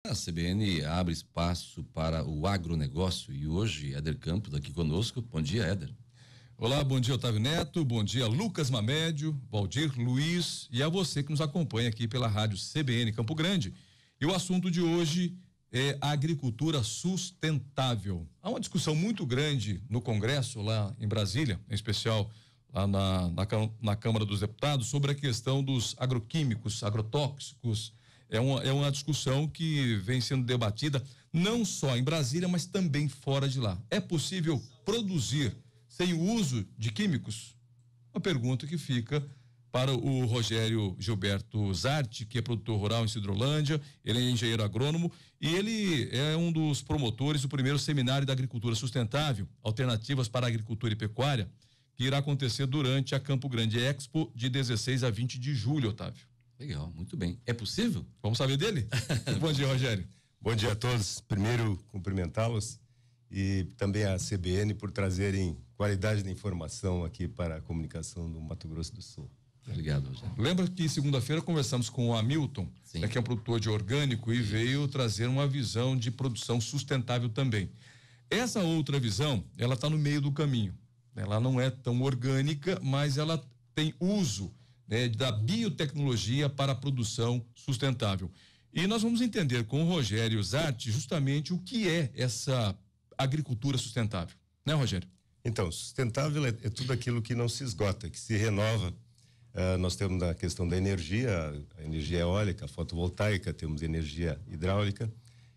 A CBN abre espaço para o agronegócio e hoje Éder Campos aqui conosco. Bom dia, Éder. Olá, bom dia, Otávio Neto, bom dia, Lucas Mamédio, Valdir, Luiz e a você que nos acompanha aqui pela rádio CBN Campo Grande. E o assunto de hoje é a agricultura sustentável. Há uma discussão muito grande no Congresso, lá em Brasília, em especial lá na Câmara dos Deputados, sobre a questão dos agroquímicos, agrotóxicos. É uma discussão que vem sendo debatida não só em Brasília, mas também fora de lá. É possível produzir sem o uso de químicos? Uma pergunta que fica para o Rogério Gilberto Zarte, que é produtor rural em Sidrolândia. Ele é engenheiro agrônomo e ele é um dos promotores do primeiro seminário da agricultura sustentável, alternativas para a agricultura e pecuária, que irá acontecer durante a Campo Grande Expo de 16 a 20 de julho, Otávio. Legal, muito bem. É possível? Vamos saber dele? Bom dia, Rogério. Bom dia a todos. Primeiro, cumprimentá-los e também a CBN por trazerem qualidade de informação aqui para a comunicação do Mato Grosso do Sul. Obrigado, Rogério. Lembra que segunda-feira conversamos com o Hamilton, que é um produtor de orgânico e veio trazer uma visão de produção sustentável também. Essa outra visão, ela está no meio do caminho. Ela não é tão orgânica, mas ela tem uso da biotecnologia para a produção sustentável. E nós vamos entender com o Rogério Zarte justamente o que é essa agricultura sustentável, né, Rogério? Então, sustentável é tudo aquilo que não se esgota, que se renova. Nós temos a questão da energia, a energia eólica, a fotovoltaica, temos energia hidráulica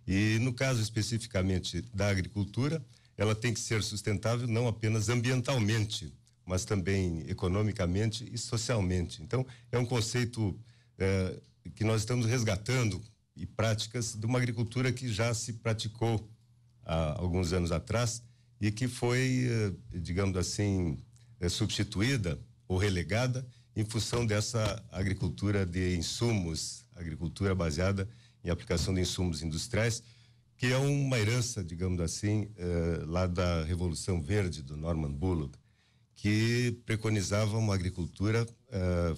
e no caso especificamente da agricultura, ela tem que ser sustentável não apenas ambientalmente, mas também economicamente e socialmente. Então, é um conceito que nós estamos resgatando e práticas de uma agricultura que já se praticou há alguns anos atrás e que foi, digamos assim, substituída ou relegada em função dessa agricultura de insumos, agricultura baseada em aplicação de insumos industriais, que é uma herança, digamos assim, lá da Revolução Verde do Norman Borlaug, que preconizava uma agricultura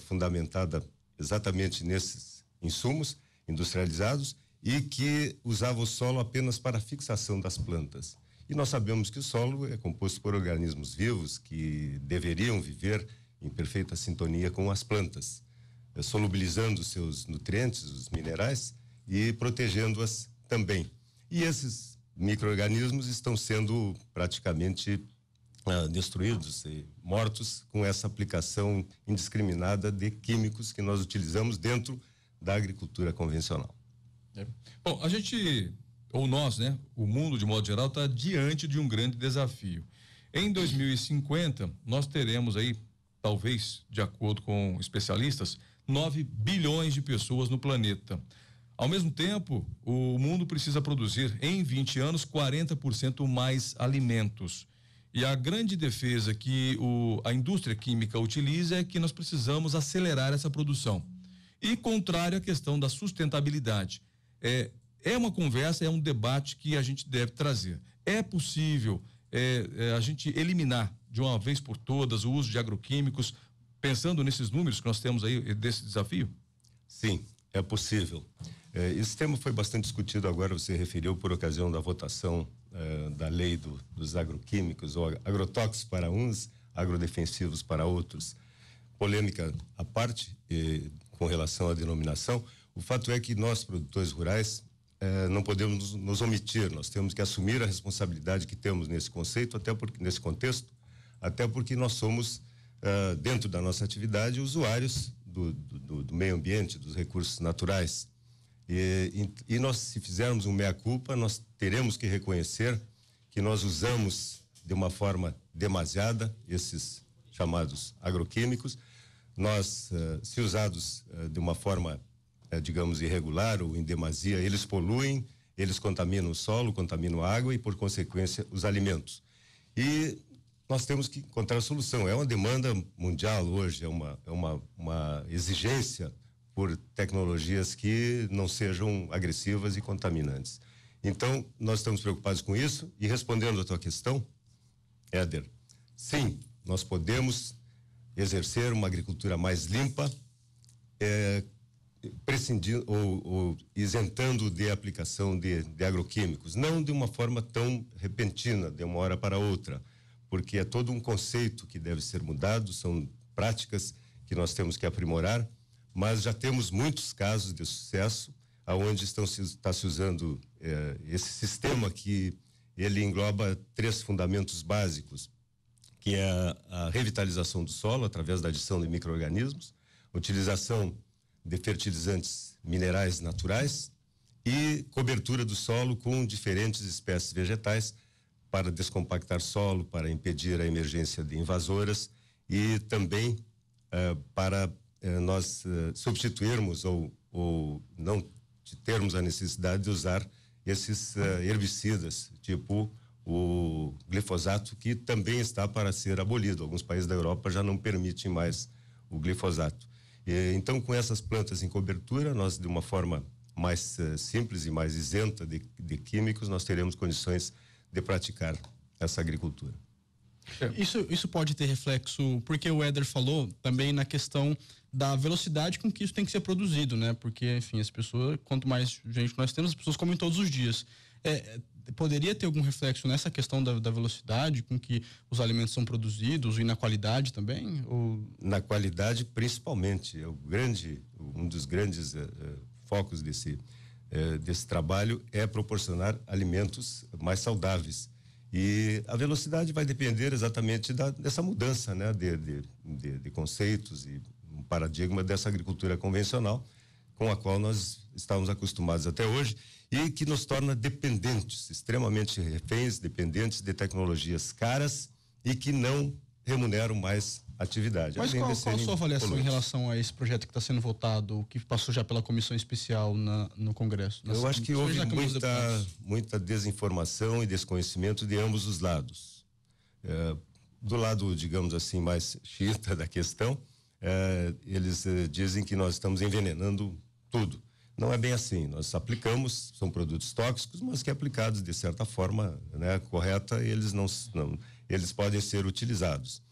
fundamentada exatamente nesses insumos industrializados e que usava o solo apenas para a fixação das plantas. E nós sabemos que o solo é composto por organismos vivos que deveriam viver em perfeita sintonia com as plantas, solubilizando seus nutrientes, os minerais, e protegendo-as também. E esses micro-organismos estão sendo praticamente destruídos e mortos com essa aplicação indiscriminada de químicos que nós utilizamos dentro da agricultura convencional. Bom, a gente, ou nós, né, o mundo de modo geral está diante de um grande desafio. Em 2050, nós teremos aí, talvez, de acordo com especialistas, 9 bilhões de pessoas no planeta. Ao mesmo tempo, o mundo precisa produzir em 20 anos 40% mais alimentos. E a grande defesa que a indústria química utiliza é que nós precisamos acelerar essa produção. E contrário à questão da sustentabilidade. É uma conversa, é um debate que a gente deve trazer. É possível a gente eliminar de uma vez por todas o uso de agroquímicos, pensando nesses números que nós temos aí desse desafio? Sim, é possível. Esse tema foi bastante discutido agora, você referiu por ocasião da votação da lei dos agroquímicos, ou agrotóxicos para uns, agrodefensivos para outros. Polêmica à parte, com relação à denominação, o fato é que nós, produtores rurais, não podemos nos omitir, nós temos que assumir a responsabilidade que temos nesse conceito, nesse contexto, até porque nós somos, dentro da nossa atividade, usuários do meio ambiente, dos recursos naturais. E nós, se fizermos um meia-culpa, nós teremos que reconhecer que nós usamos de uma forma demasiada esses chamados agroquímicos. Nós, se usados de uma forma, digamos, irregular ou em demasia, eles poluem, eles contaminam o solo, contaminam a água e, por consequência, os alimentos. E nós temos que encontrar a solução. É uma demanda mundial hoje, é uma exigência por tecnologias que não sejam agressivas e contaminantes. Então, nós estamos preocupados com isso e respondendo à tua questão, Éder, sim, nós podemos exercer uma agricultura mais limpa, prescindindo ou isentando de aplicação de agroquímicos, não de uma forma tão repentina, de uma hora para outra, porque é todo um conceito que deve ser mudado, são práticas que nós temos que aprimorar, mas já temos muitos casos de sucesso aonde está se usando esse sistema que ele engloba 3 fundamentos básicos, que é a revitalização do solo através da adição de micro-organismos, utilização de fertilizantes minerais naturais e cobertura do solo com diferentes espécies vegetais para descompactar solo, para impedir a emergência de invasoras e também para nós substituirmos ou não termos a necessidade de usar esses herbicidas, tipo o glifosato, que também está para ser abolido. Alguns países da Europa já não permitem mais o glifosato. Então, com essas plantas em cobertura, nós, de uma forma mais simples e mais isenta de químicos, nós teremos condições de praticar essa agricultura. Isso pode ter reflexo, porque o Éder falou também na questão da velocidade com que isso tem que ser produzido, né? Porque, enfim, as pessoas, quanto mais gente nós temos, as pessoas comem todos os dias. Poderia ter algum reflexo nessa questão da velocidade com que os alimentos são produzidos e na qualidade também? Ou... Na qualidade, principalmente. Um dos grandes focos desse trabalho é proporcionar alimentos mais saudáveis. E a velocidade vai depender exatamente dessa mudança, né, de conceitos e um paradigma dessa agricultura convencional com a qual nós estamos acostumados até hoje e que nos torna dependentes, extremamente reféns, dependentes de tecnologias caras e que não remuneram mais a atividade. Mas qual a sua avaliação em relação a esse projeto que está sendo votado, que passou já pela comissão especial no Congresso? Eu acho que houve muita desinformação e desconhecimento de ambos os lados. Do lado, digamos assim, mais xiita da questão, eles dizem que nós estamos envenenando tudo. Não é bem assim. Nós aplicamos, são produtos tóxicos, mas que aplicados de certa forma, né, correta, eles podem ser utilizados.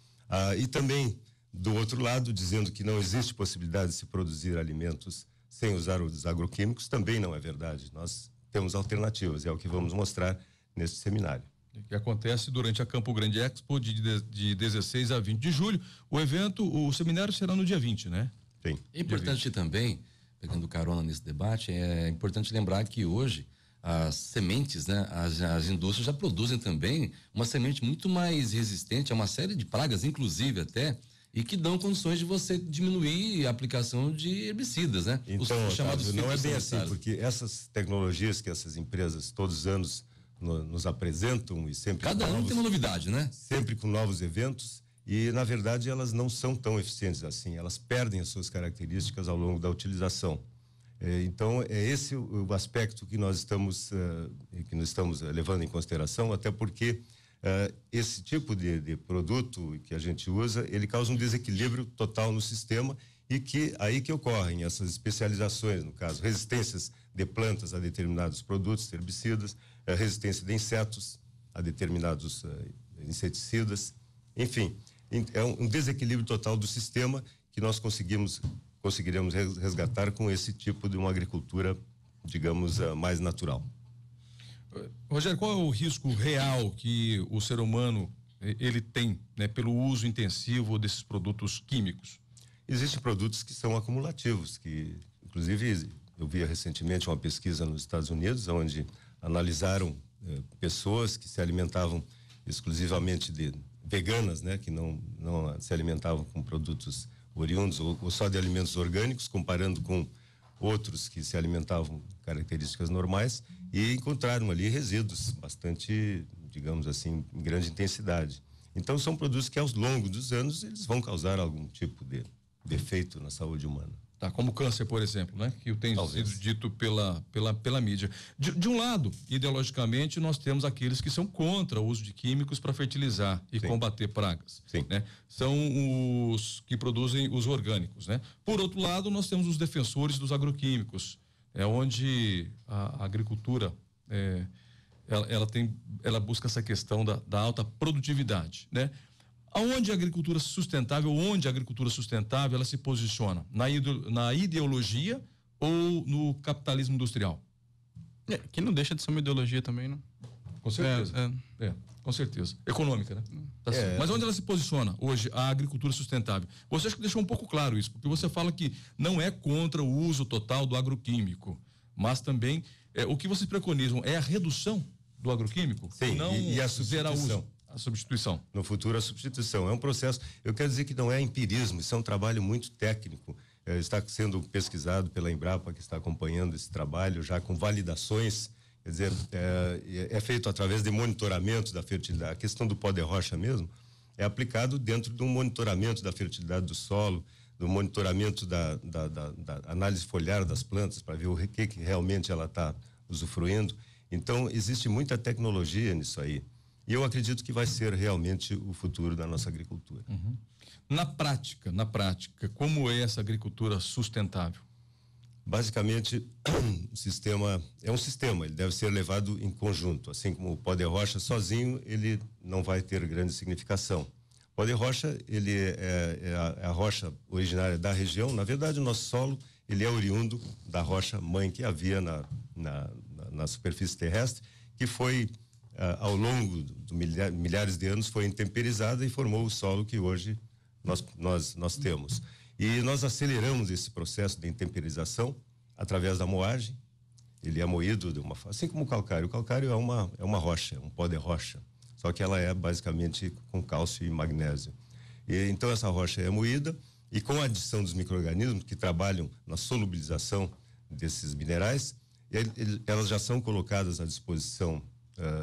E também, do outro lado, dizendo que não existe possibilidade de se produzir alimentos sem usar os agroquímicos, também não é verdade. Nós temos alternativas, é o que vamos mostrar neste seminário. Que acontece durante a Campo Grande Expo de 16 a 20 de julho. O seminário será no dia 20, né? Sim. É importante também, pegando carona nesse debate, é importante lembrar que hoje as sementes, né, as indústrias já produzem também uma semente muito mais resistente a uma série de pragas, inclusive até, e que dão condições de você diminuir a aplicação de herbicidas, né? Então, Otávio, não é bem assim, porque essas tecnologias que essas empresas todos os anos nos apresentam e sempre cada ano tem uma novidade, né? Sempre com novos eventos e na verdade elas não são tão eficientes assim, elas perdem as suas características ao longo da utilização. Então é esse o aspecto que nós estamos levando em consideração, até porque esse tipo de produto que a gente usa, ele causa um desequilíbrio total no sistema e aí que ocorrem essas especializações, no caso, resistências de plantas a determinados produtos, herbicidas, resistência de insetos a determinados inseticidas, enfim, é um desequilíbrio total do sistema que nós conseguiremos resgatar com esse tipo de uma agricultura, digamos, mais natural. Rogério, qual é o risco real que o ser humano ele tem, né, pelo uso intensivo desses produtos químicos? Existem produtos que são acumulativos, que inclusive eu vi recentemente uma pesquisa nos Estados Unidos, onde analisaram pessoas que se alimentavam exclusivamente de veganas, né, que não se alimentavam com produtos oriundos ou só de alimentos orgânicos, comparando com outros que se alimentavam com características normais e encontraram ali resíduos bastante, digamos assim, em grande intensidade. Então são produtos que ao longo dos anos eles vão causar algum tipo de defeito na saúde humana. Tá, como câncer, por exemplo, né? Que tem sido dito pela mídia. De um lado, ideologicamente, nós temos aqueles que são contra o uso de químicos para fertilizar e combater pragas. Sim. Né? São os que produzem os orgânicos, né? Por outro lado, nós temos os defensores dos agroquímicos, onde a agricultura ela busca essa questão da alta produtividade, né? Onde a agricultura sustentável ela se posiciona? Na ideologia ou no capitalismo industrial? Que não deixa de ser uma ideologia também, né? Com certeza. Com certeza. Econômica, né? Tá certo. Mas onde ela se posiciona hoje, a agricultura sustentável? Você acha que deixou um pouco claro isso, porque você fala que não é contra o uso total do agroquímico, mas também o que vocês preconizam é a redução do agroquímico? Sim, não e a substituição. A substituição. No futuro, a substituição. É um processo, eu quero dizer que não é empirismo, isso é um trabalho muito técnico. Está sendo pesquisado pela Embrapa, que está acompanhando esse trabalho, já com validações. Quer dizer, é feito através de monitoramento da fertilidade. A questão do pó de rocha mesmo é aplicado dentro de um monitoramento da fertilidade do solo, do monitoramento da análise foliar das plantas, para ver o que realmente ela está usufruindo. Então, existe muita tecnologia nisso aí. E eu acredito que vai ser realmente o futuro da nossa agricultura. Uhum. Na prática, como é essa agricultura sustentável? Basicamente, o sistema é um sistema, ele deve ser levado em conjunto, assim como o pó de rocha sozinho, ele não vai ter grande significação. O pó de rocha, ele é a rocha originária da região. Na verdade, o nosso solo, ele é oriundo da rocha mãe que havia na superfície terrestre, que foi, ao longo de milhares de anos, foi intemperizada e formou o solo que hoje nós temos. E nós aceleramos esse processo de intemperização através da moagem. Ele é moído assim como o calcário. O calcário é uma rocha, um pó de rocha, só que ela é basicamente com cálcio e magnésio. E então essa rocha é moída e com a adição dos micro-organismos que trabalham na solubilização desses minerais, elas já são colocadas à disposição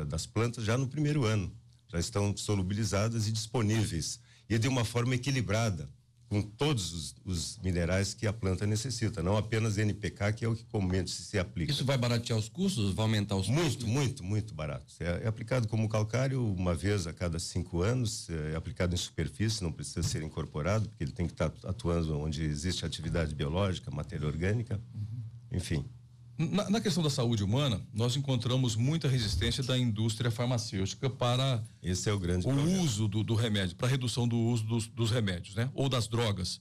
das plantas já no primeiro ano. Já estão solubilizadas e disponíveis e de uma forma equilibrada, com todos os minerais que a planta necessita, não apenas NPK, que é o que comumente se aplica. Isso vai baratear os custos? Vai aumentar os custos? Muito barato. É aplicado como calcário uma vez a cada 5 anos, é aplicado em superfície, não precisa ser incorporado, porque ele tem que estar atuando onde existe atividade biológica, matéria orgânica, enfim. Na questão da saúde humana, nós encontramos muita resistência da indústria farmacêutica para esse é o grande uso do remédio, para a redução do uso dos remédios, né? Ou das drogas.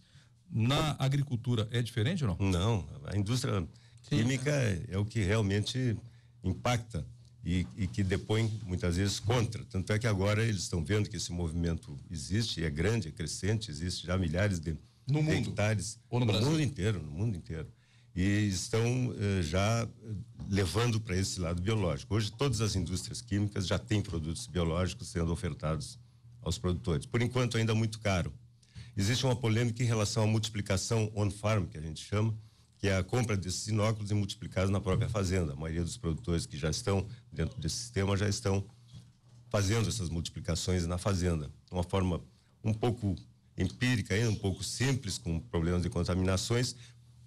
Na agricultura é diferente ou não? Não, a indústria química é o que realmente impacta e que depõe muitas vezes contra. Tanto é que agora eles estão vendo que esse movimento existe, é grande, é crescente, existe já milhares de hectares. Ou no Brasil? No mundo inteiro. E estão já levando para esse lado biológico. Hoje todas as indústrias químicas já têm produtos biológicos sendo ofertados aos produtores. Por enquanto ainda muito caro. Existe uma polêmica em relação à multiplicação on-farm, que a gente chama, que é a compra desses inóculos e multiplicados na própria fazenda. A maioria dos produtores que já estão dentro desse sistema já estão fazendo essas multiplicações na fazenda. De uma forma um pouco empírica, ainda um pouco simples, com problemas de contaminações,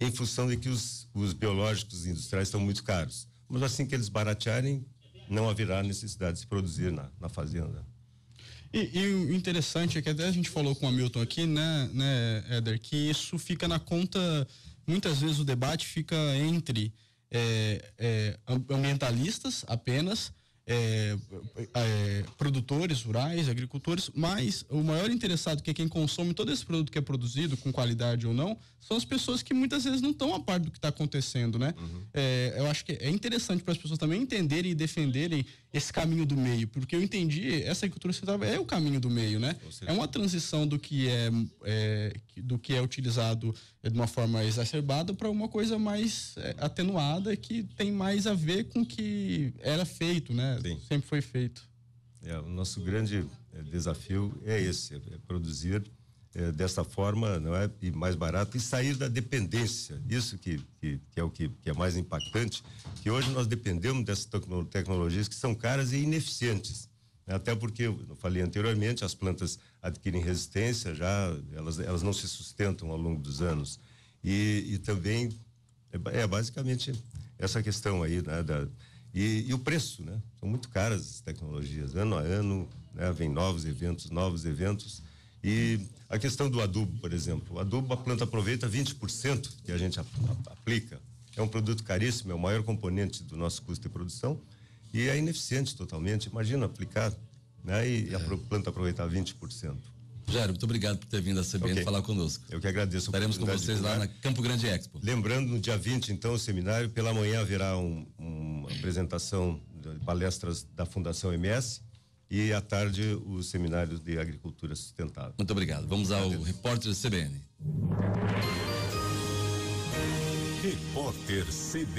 em função de que os biológicos industriais estão muito caros. Mas assim que eles baratearem, não haverá necessidade de se produzir na fazenda. E o interessante é que até a gente falou com o Hamilton aqui, né, Éder, que isso fica na conta, muitas vezes o debate fica entre ambientalistas apenas, produtores rurais, agricultores, mas o maior interessado, que é quem consome todo esse produto que é produzido, com qualidade ou não, são as pessoas que muitas vezes não estão a par do que está acontecendo, né? Uhum. Eu acho que é interessante para as pessoas também entenderem e defenderem esse caminho do meio, porque eu entendi, essa agricultura sustentável é o caminho do meio, né? É uma transição do que é utilizado de uma forma exacerbada para uma coisa mais atenuada, que tem mais a ver com o que era feito, né? Sim. Sempre foi feito. O nosso grande desafio é esse, é produzir dessa forma, não é, e mais barato, e sair da dependência. Isso que é o que é mais impactante, que hoje nós dependemos dessas tecnologias que são caras e ineficientes. Até porque, eu falei anteriormente, as plantas adquirem resistência, já elas não se sustentam ao longo dos anos. E também basicamente essa questão aí, né, e o preço, né? São muito caras as tecnologias, ano a ano, né? Vem novos eventos. E a questão do adubo, por exemplo, o adubo a planta aproveita 20% que a gente aplica. É um produto caríssimo, é o maior componente do nosso custo de produção e é ineficiente totalmente. Imagina aplicar, né? E a planta aproveitar 20%. Jairo, muito obrigado por ter vindo a CBN falar conosco. Eu que agradeço. Estaremos com vocês lá na Campo Grande Expo. Lembrando, no dia 20, então, o seminário, pela manhã haverá uma apresentação de palestras da Fundação MS e à tarde o seminário de agricultura sustentável. Muito obrigado. Vamos ao repórter CBN. Repórter CBN.